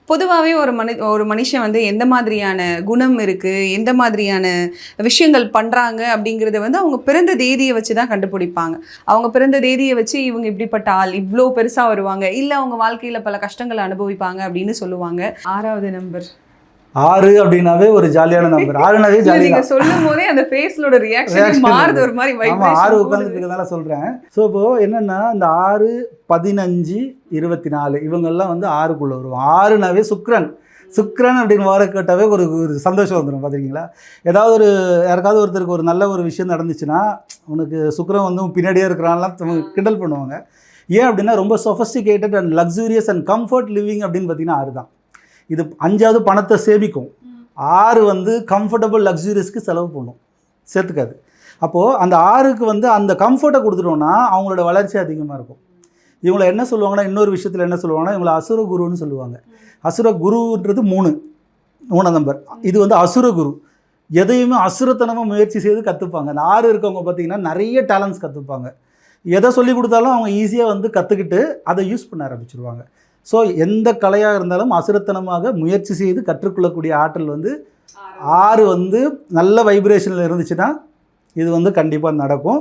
பொதுவாகவே ஒரு மனுஷன் வந்து எந்த மாதிரியான குணம் இருக்கு, எந்த மாதிரியான விஷயங்கள் பண்றாங்க அப்படிங்கிறத வந்து அவங்க பிறந்த தேதியை வச்சு தான் கண்டுபிடிப்பாங்க. அவங்க பிறந்த தேதியை வச்சு இவங்க இப்படிப்பட்ட ஆள், இவ்வளோ பெருசா வருவாங்க, இல்ல அவங்க வாழ்க்கையில பல கஷ்டங்களை அனுபவிப்பாங்க அப்படின்னு சொல்லுவாங்க. 6வது நம்பர் 6 அப்படின்னாவே ஒரு ஜாலியான நம்பர். 6னாவே ஜாலி. நீங்க சொல்லும் போதே அந்த ஃபேஸ்லோட ரியாக்ஷன் மாறுது, ஒரு மாதிரி ஆமா 6 உட்கார்ந்துட்டு இருக்கறதால சொல்றேன். சோ இப்போ என்னன்னா இந்த 6, 15, 24 இவங்க எல்லாம் வந்து 6க்குள்ள வருவாங்க. 6னாவே சுக்கிரன் அப்படின்னு வர கேட்டாவே ஒரு சந்தோஷம் வந்துடும். பார்த்துருக்கீங்களா? ஏதாவது ஒரு யாருக்காவது ஒருத்தருக்கு ஒரு நல்ல ஒரு விஷயம் நடந்துச்சுன்னா உனக்கு சுக்கிரன் வந்து பின்னாடியே இருக்கிறான்லாம் கிண்டல் பண்ணுவாங்க. ஏன் அப்படின்னா ரொம்ப sophisticated and luxurious and comfort living அப்படின்னு பார்த்தீங்கன்னா 6 தான். இது 5வது பணத்தை சேமிக்கும். 6 வந்து கம்ஃபர்டபுள் லக்ஸூரியஸ்க்கு செலவு பண்ணும், சேர்த்துக்காது. அப்போது அந்த 6க்கு வந்து அந்த கம்ஃபர்ட்டை கொடுத்துட்டோன்னா அவங்களோட வளர்ச்சி அதிகமாக இருக்கும். இவங்களை என்ன சொல்லுவாங்கன்னா, இன்னொரு விஷயத்தில் என்ன சொல்லுவாங்கன்னா, இவங்களை அசுர குருன்னு சொல்லுவாங்க. அசுர குருன்றது 3 நம்பர். இது வந்து அசுர குரு. எதையுமே அசுரத்தனமாக முயற்சி செய்து கற்றுப்பாங்க. அந்த 6 இருக்கவங்க பார்த்திங்கன்னா நிறைய டேலண்ட்ஸ் கற்றுப்பாங்க. எதை சொல்லி கொடுத்தாலும் அவங்க ஈஸியாக வந்து கற்றுக்கிட்டு அதை யூஸ் பண்ண ஆரம்பிச்சிருவாங்க. ஸோ எந்த கலையாக இருந்தாலும் அசுரத்தனமாக முயற்சி செய்து கற்றுக்கொள்ளக்கூடிய ஆற்றல் வந்து 6 வந்து நல்ல வைப்ரேஷனில் இருந்துச்சுன்னா இது வந்து கண்டிப்பாக நடக்கும்.